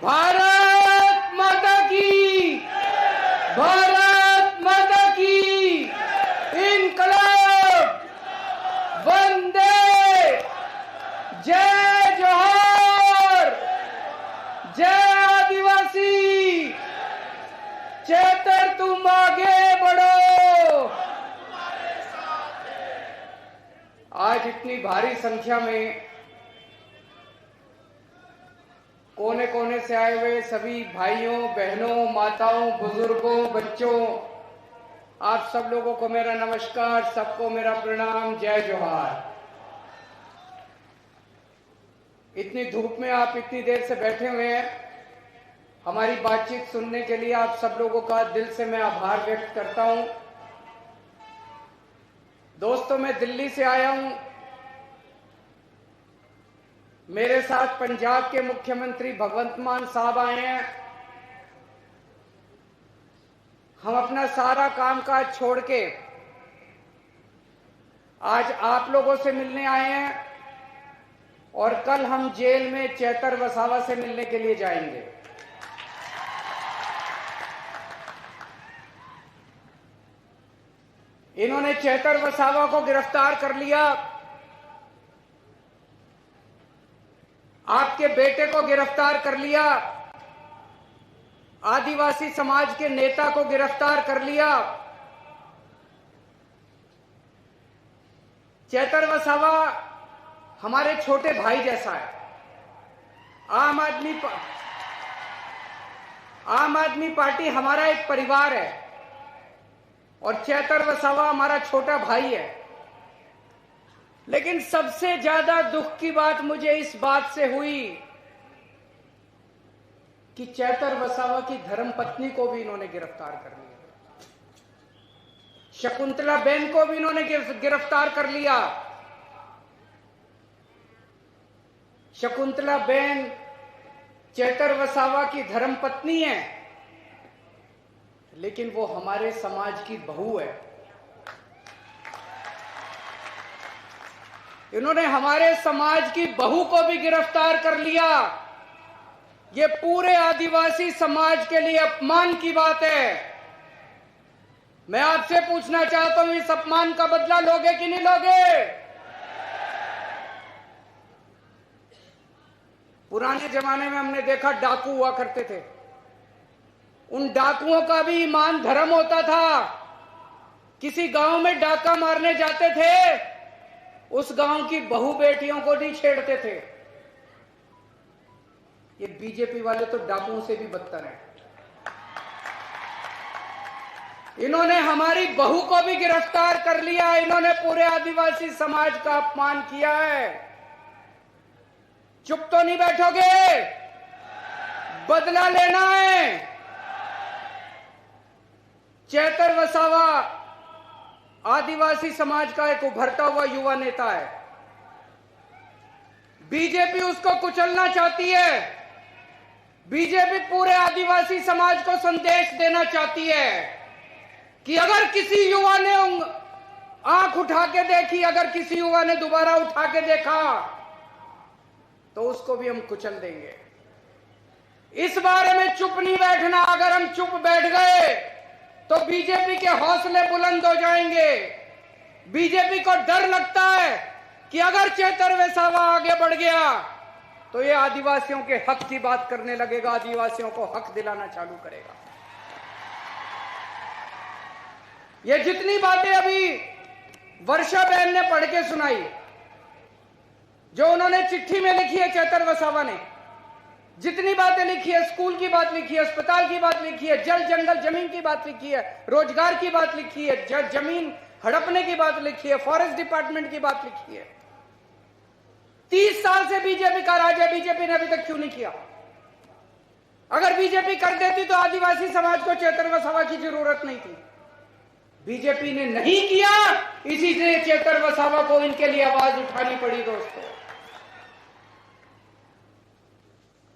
भारत माता की, भारत माता की, इनकलाब, वंदे, जय जोहर, जय आदिवासी, चेतर तुम आगे बढ़ो। आज इतनी भारी संख्या में कोने कोने से आए हुए सभी भाइयों, बहनों, माताओं, बुजुर्गों, बच्चों, आप सब लोगों को मेरा नमस्कार, सबको मेरा प्रणाम, जय जोहार। इतनी धूप में आप इतनी देर से बैठे हुए हैं, हमारी बातचीत सुनने के लिए आप सब लोगों का दिल से मैं आभार व्यक्त करता हूं। दोस्तों, मैं दिल्ली से आया हूं। मेरे साथ पंजाब के मुख्यमंत्री भगवंत मान साहब आए हैं। हम अपना सारा कामकाज छोड़ के आज आप लोगों से मिलने आए हैं और कल हम जेल में चेतर वसावा से मिलने के लिए जाएंगे। इन्होंने चेतर वसावा को गिरफ्तार कर लिया, आपके बेटे को गिरफ्तार कर लिया, आदिवासी समाज के नेता को गिरफ्तार कर लिया। चेतर वसावा हमारे छोटे भाई जैसा है। आम आदमी पार्टी हमारा एक परिवार है और चेतर वसावा हमारा छोटा भाई है। लेकिन सबसे ज्यादा दुख की बात मुझे इस बात से हुई कि चेतर वसावा की धर्मपत्नी को भी इन्होंने गिरफ्तार कर लिया, शकुंतला बेन को भी इन्होंने गिरफ्तार कर लिया। शकुंतला बेन चेतर वसावा की धर्मपत्नी है, लेकिन वो हमारे समाज की बहू है। इन्होंने हमारे समाज की बहू को भी गिरफ्तार कर लिया। ये पूरे आदिवासी समाज के लिए अपमान की बात है। मैं आपसे पूछना चाहता हूं, इस अपमान का बदला लोगे कि नहीं लोगे? पुराने जमाने में हमने देखा डाकू हुआ करते थे। उन डाकुओं का भी ईमान धर्म होता था। किसी गांव में डाका मारने जाते थे, उस गांव की बहू बेटियों को नहीं छेड़ते थे। ये बीजेपी वाले तो डाकुओं से भी बदतर हैं। इन्होंने हमारी बहू को भी गिरफ्तार कर लिया। इन्होंने पूरे आदिवासी समाज का अपमान किया है। चुप तो नहीं बैठोगे, बदला लेना है। चेतर वसावा आदिवासी समाज का एक उभरता हुआ युवा नेता है। बीजेपी उसको कुचलना चाहती है। बीजेपी पूरे आदिवासी समाज को संदेश देना चाहती है कि अगर किसी युवा ने आंख उठा के देखी, अगर किसी युवा ने दोबारा उठा के देखा, तो उसको भी हम कुचल देंगे। इस बारे में चुप नहीं बैठना। अगर हम चुप बैठ गए तो बीजेपी के हौसले बुलंद हो जाएंगे। बीजेपी को डर लगता है कि अगर चेतर वसावा आगे बढ़ गया तो ये आदिवासियों के हक की बात करने लगेगा, आदिवासियों को हक दिलाना चालू करेगा। ये जितनी बातें अभी वर्षा बहन ने पढ़ के सुनाई, जो उन्होंने चिट्ठी में लिखी है चेतर वसावा ने, जितनी बातें लिखी है, स्कूल की बात लिखी है, अस्पताल की बात लिखी है, जल जंगल जमीन की बात लिखी है, रोजगार की बात लिखी है, जमीन हड़पने की बात लिखी है, फॉरेस्ट डिपार्टमेंट की बात लिखी है। 30 साल से बीजेपी का राज है, बीजेपी ने अभी तक क्यों नहीं किया? अगर बीजेपी कर देती तो आदिवासी समाज को चेतर वसावा की जरूरत नहीं थी। बीजेपी ने नहीं किया, इसी से चेतर वसावा को इनके लिए आवाज उठानी पड़ी। दोस्तों,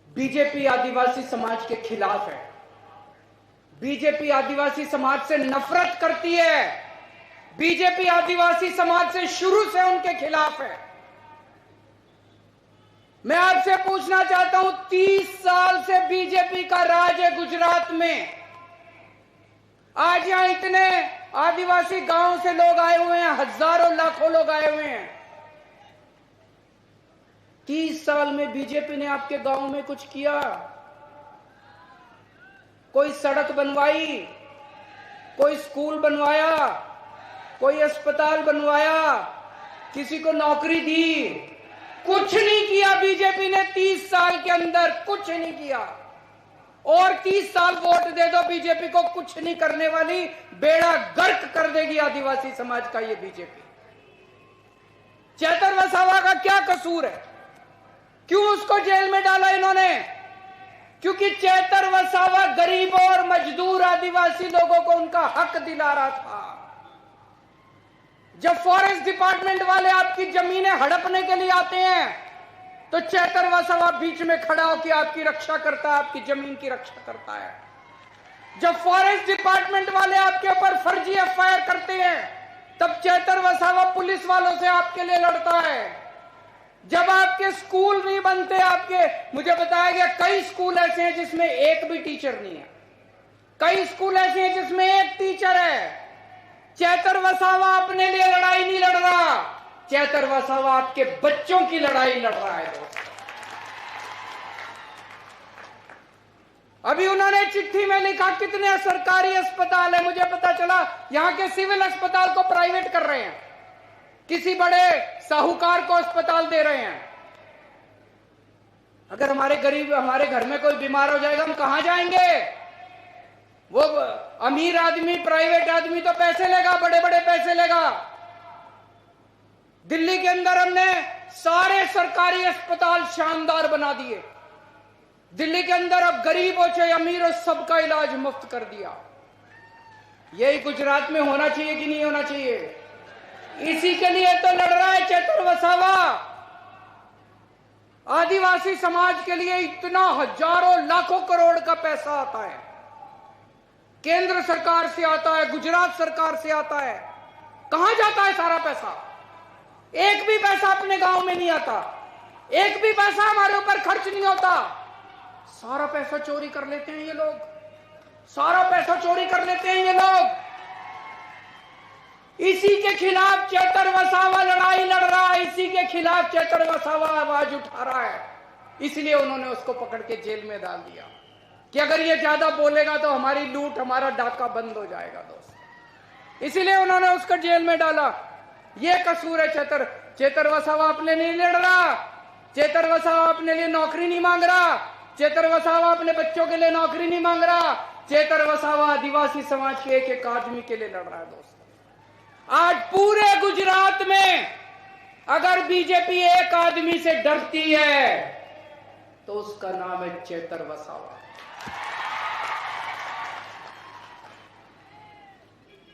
बीजेपी आदिवासी समाज के खिलाफ है। बीजेपी आदिवासी समाज से नफरत करती है। बीजेपी आदिवासी समाज से शुरू से उनके खिलाफ है। मैं आपसे पूछना चाहता हूं, 30 साल से बीजेपी का राज है गुजरात में। आज यहां इतने आदिवासी गांव से लोग आए हुए हैं, हजारों लाखों लोग आए हुए हैं। 30 साल में बीजेपी ने आपके गांव में कुछ किया? कोई सड़क बनवाई, कोई स्कूल बनवाया, कोई अस्पताल बनवाया, किसी को नौकरी दी? कुछ नहीं किया बीजेपी ने 30 साल के अंदर, कुछ नहीं किया। और 30 साल वोट दे दो बीजेपी को, कुछ नहीं करने वाली, बेड़ा गर्क कर देगी आदिवासी समाज का ये बीजेपी। चेतर वसावा का क्या कसूर है? क्यों उसको जेल में डाला इन्होंने? क्योंकि चेतर वसावा गरीबों और मजदूर आदिवासी लोगों को उनका हक दिला रहा था। जब फॉरेस्ट डिपार्टमेंट वाले आपकी जमीनें हड़पने के लिए आते हैं तो चेतर वसावा बीच में खड़ा होकर आपकी रक्षा करता है, आपकी जमीन की रक्षा करता है। जब फॉरेस्ट डिपार्टमेंट वाले आपके ऊपर फर्जी एफआईआर करते हैं तब चेतर वसावा पुलिस वालों से आपके लिए लड़ता है। जब आपके स्कूल नहीं बनते, मुझे बताया गया कई स्कूल ऐसे हैं जिसमें एक भी टीचर नहीं है, कई स्कूल ऐसे हैं जिसमें एक टीचर है। चेतर वसावा अपने लिए लड़ाई नहीं लड़ रहा, चेतर वसावा आपके बच्चों की लड़ाई लड़ रहा है दोस्त। अभी उन्होंने चिट्ठी में लिखा कितने सरकारी अस्पताल है, मुझे पता चला यहां के सिविल अस्पताल को प्राइवेट कर रहे हैं, किसी बड़े साहूकार को अस्पताल दे रहे हैं। अगर हमारे गरीब, हमारे घर में कोई बीमार हो जाएगा, हम कहां जाएंगे? वो अमीर आदमी, प्राइवेट आदमी तो पैसे लेगा, बड़े बड़े पैसे लेगा। दिल्ली के अंदर हमने सारे सरकारी अस्पताल शानदार बना दिए। दिल्ली के अंदर अब गरीब हो चाहे अमीर हो, सबका इलाज मुफ्त कर दिया। यही गुजरात में होना चाहिए कि नहीं होना चाहिए? इसी के लिए तो लड़ रहा है चेतर वसावा। आदिवासी समाज के लिए इतना हजारों लाखों करोड़ का पैसा आता है, केंद्र सरकार से आता है, गुजरात सरकार से आता है। कहां जाता है सारा पैसा? एक भी पैसा अपने गांव में नहीं आता, एक भी पैसा हमारे ऊपर खर्च नहीं होता। सारा पैसा चोरी कर लेते हैं ये लोग, सारा पैसा चोरी कर लेते हैं ये लोग। इसी के खिलाफ चेतर वसावा लड़ाई लड़ रहा है, इसी के खिलाफ चेतर वसावा आवाज उठा रहा है। इसलिए उन्होंने उसको पकड़ के जेल में डाल दिया कि अगर ये ज्यादा बोलेगा तो हमारी लूट, हमारा डाका बंद हो जाएगा दोस्त। इसीलिए उन्होंने उसको जेल में डाला। ये कसूर है चेतर वसावा अपने लिए लड़ रहा, चेतर वसावा अपने लिए नौकरी नहीं मांग रहा, चेतर वसावा अपने बच्चों के लिए नौकरी नहीं मांग रहा, चेतर वसावा आदिवासी समाज के एक आदमी के लिए लड़ रहा है दोस्त। आज पूरे गुजरात में अगर बीजेपी एक आदमी से डरती है तो उसका नाम है चेतर वसावा।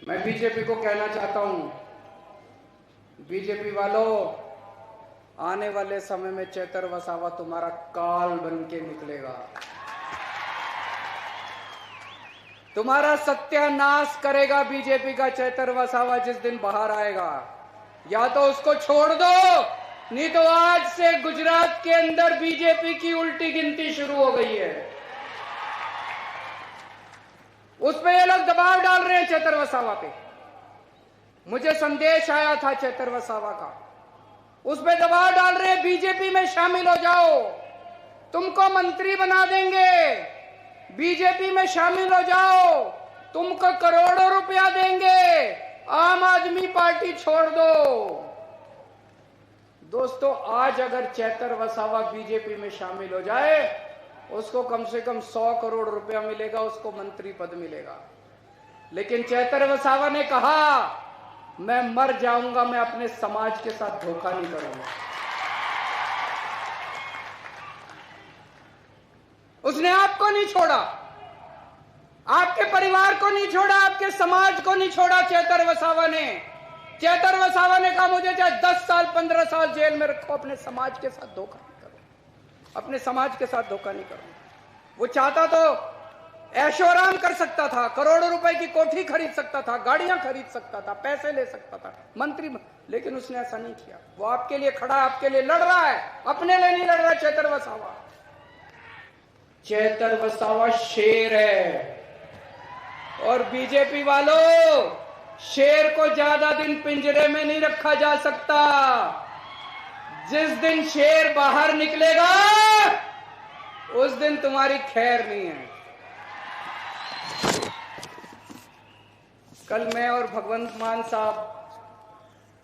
मैं बीजेपी को कहना चाहता हूं, बीजेपी वालों, आने वाले समय में चेतर वसावा तुम्हारा काल बन के निकलेगा, तुम्हारा सत्यानाश करेगा बीजेपी का चेतर वसावा जिस दिन बाहर आएगा। या तो उसको छोड़ दो, नहीं तो आज से गुजरात के अंदर बीजेपी की उल्टी गिनती शुरू हो गई है। उस पे ये लोग दबाव डाल रहे हैं चेतर वसावा पे। मुझे संदेश आया था चेतर वसावा का, उस पे दबाव डाल रहे हैं बीजेपी में शामिल हो जाओ, तुमको मंत्री बना देंगे, बीजेपी में शामिल हो जाओ, तुमको करोड़ों रुपया देंगे, आम आदमी पार्टी छोड़ दो। दोस्तों, आज अगर चेतर वसावा बीजेपी में शामिल हो जाए, उसको कम से कम 100 करोड़ रुपया मिलेगा, उसको मंत्री पद मिलेगा। लेकिन चेतर वसावा ने कहा मैं मर जाऊंगा, मैं अपने समाज के साथ धोखा नहीं करूंगा। उसने आपको नहीं छोड़ा, आपके परिवार को नहीं छोड़ा, आपके समाज को नहीं छोड़ा। चेतर वसावा ने कहा मुझे चाहे 10 साल 15 साल जेल में रखो, अपने समाज के साथ धोखा नहीं करूं, अपने समाज के साथ धोखा नहीं करूं। वो चाहता तो ऐशो आराम कर सकता था, करोड़ों रुपए की कोठी खरीद सकता था, गाड़ियां खरीद सकता था, पैसे ले सकता था, मंत्री, लेकिन उसने ऐसा नहीं किया। वो आपके लिए खड़ा, आपके लिए लड़ रहा है, अपने लिए नहीं लड़ रहा। चेतर वसावा, चेतर वसावा शेर है। और बीजेपी वालों, शेर को ज्यादा दिन पिंजरे में नहीं रखा जा सकता। जिस दिन शेर बाहर निकलेगा उस दिन तुम्हारी खैर नहीं है। कल मैं और भगवंत मान साहब,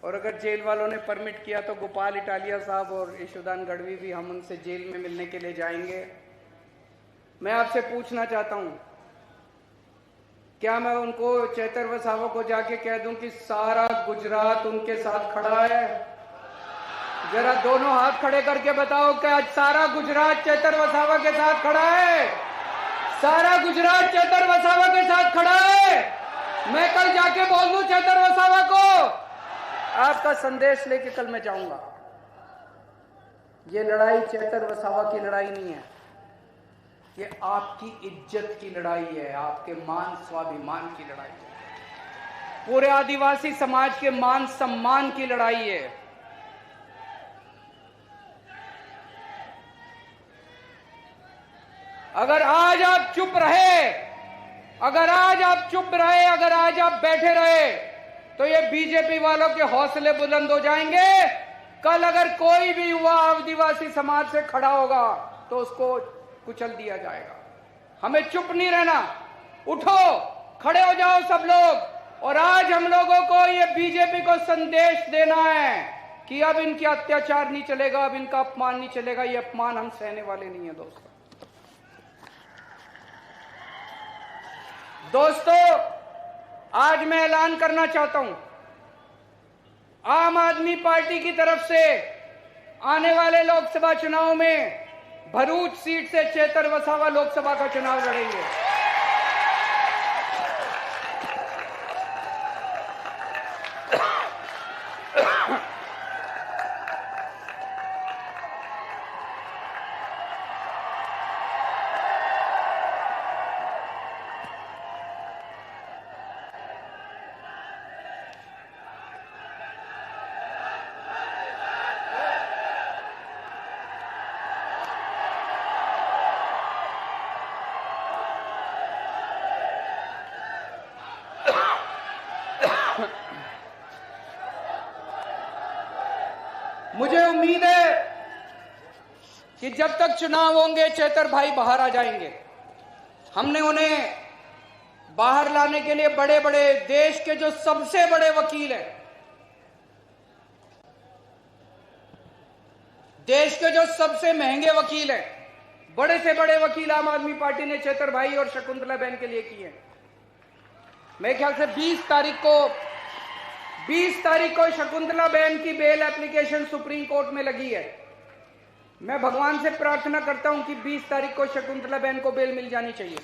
और अगर जेल वालों ने परमिट किया तो गोपाल इटालिया साहब और यशोदान गढ़वी भी, हम उनसे जेल में मिलने के लिए जाएंगे। मैं आपसे पूछना चाहता हूं, क्या मैं उनको, चेतर वसावा को जाके कह दूं कि सारा गुजरात उनके साथ खड़ा है? जरा दोनों हाथ खड़े करके बताओ कि आज सारा गुजरात चेतर वसावा के साथ खड़ा है? सारा गुजरात चेतर वसावा के साथ खड़ा है? मैं कल जाके बोल दूं चेतर वसावा को? आपका संदेश लेके कल मैं जाऊंगा। ये लड़ाई चेतर वसावा की लड़ाई नहीं है, ये आपकी इज्जत की लड़ाई है, आपके मान स्वाभिमान की लड़ाई है, पूरे आदिवासी समाज के मान सम्मान की लड़ाई है। अगर आज आप चुप रहे, अगर आज आप चुप रहे, अगर आज आप बैठे रहे, तो ये बीजेपी वालों के हौसले बुलंद हो जाएंगे। कल अगर कोई भी युवा आदिवासी समाज से खड़ा होगा तो उसको कुचल दिया जाएगा। हमें चुप नहीं रहना, उठो, खड़े हो जाओ सब लोग। और आज हम लोगों को ये बीजेपी को संदेश देना है कि अब इनके अत्याचार नहीं चलेगा, अब इनका अपमान नहीं चलेगा। ये अपमान हम सहने वाले नहीं है दोस्तों, आज मैं ऐलान करना चाहता हूं, आम आदमी पार्टी की तरफ से आने वाले लोकसभा चुनाव में भरूच सीट से चेतर वसावा लोकसभा का चुनाव लड़ेंगे। मुझे उम्मीद है कि जब तक चुनाव होंगे चेतर भाई बाहर आ जाएंगे। हमने उन्हें बाहर लाने के लिए बड़े बड़े, देश के जो सबसे बड़े वकील हैं, देश के जो सबसे महंगे वकील हैं, बड़े से बड़े वकील आम आदमी पार्टी ने चेतर भाई और शकुंतला बहन के लिए किए हैं। मेरे ख्याल से 20 तारीख को शकुंतला बहन की बेल एप्लीकेशन सुप्रीम कोर्ट में लगी है। मैं भगवान से प्रार्थना करता हूं कि 20 तारीख को शकुंतला बहन को बेल मिल जानी चाहिए।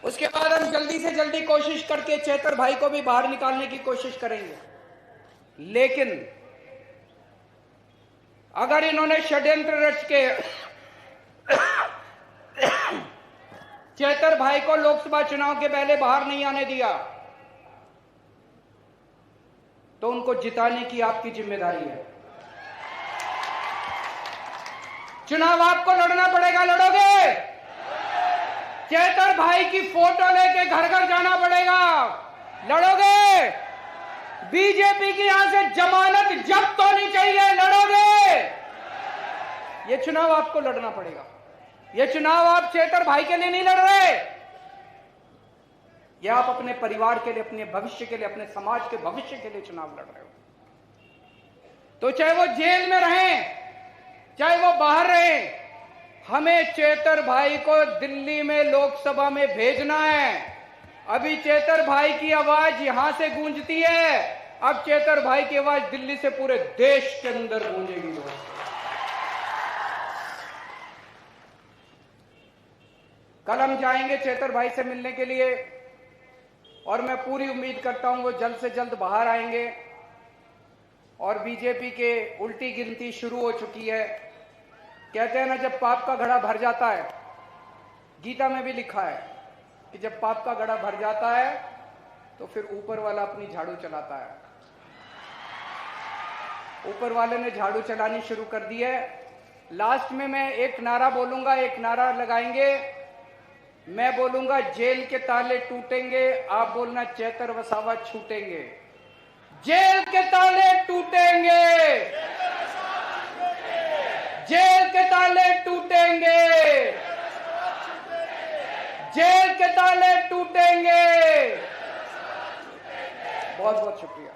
उसके बाद हम जल्दी से जल्दी कोशिश करके चेतर भाई को भी बाहर निकालने की कोशिश करेंगे। लेकिन अगर इन्होंने षड्यंत्र रच के चेतर भाई को लोकसभा चुनाव के पहले बाहर नहीं आने दिया तो उनको जिताने की आपकी जिम्मेदारी है। चुनाव आपको लड़ना पड़ेगा, लड़ोगे? चेतर भाई की फोटो लेके घर घर जाना पड़ेगा, लड़ोगे? बीजेपी की यहां से जमानत जब्त होनी चाहिए, लड़ोगे? ये चुनाव आपको लड़ना पड़ेगा। ये चुनाव आप चेतर भाई के लिए नहीं लड़ रहे, ये आप अपने परिवार के लिए, अपने भविष्य के लिए, अपने समाज के भविष्य के लिए चुनाव लड़ रहे हो। तो चाहे वो जेल में रहें, चाहे वो बाहर रहें, हमें चेतर भाई को दिल्ली में लोकसभा में भेजना है। अभी चेतर भाई की आवाज यहां से गूंजती है, अब चेतर भाई की आवाज दिल्ली से पूरे देश के अंदर गूंजेगी। कल हम जाएंगे चेतर भाई से मिलने के लिए और मैं पूरी उम्मीद करता हूं वो जल्द से जल्द बाहर आएंगे। और बीजेपी के उल्टी गिनती शुरू हो चुकी है। कहते हैं ना, जब पाप का घड़ा भर जाता है, गीता में भी लिखा है कि जब पाप का घड़ा भर जाता है तो फिर ऊपर वाला अपनी झाड़ू चलाता है। ऊपर वाले ने झाड़ू चलानी शुरू कर दी है। लास्ट में मैं एक नारा बोलूंगा, एक नारा लगाएंगे। मैं बोलूंगा जेल के ताले टूटेंगे, आप बोलना चैतर वसावा छूटेंगे। जेल के ताले टूटेंगे, जेल के ताले टूटेंगे, जेल के ताले टूटेंगे। बहुत बहुत शुक्रिया।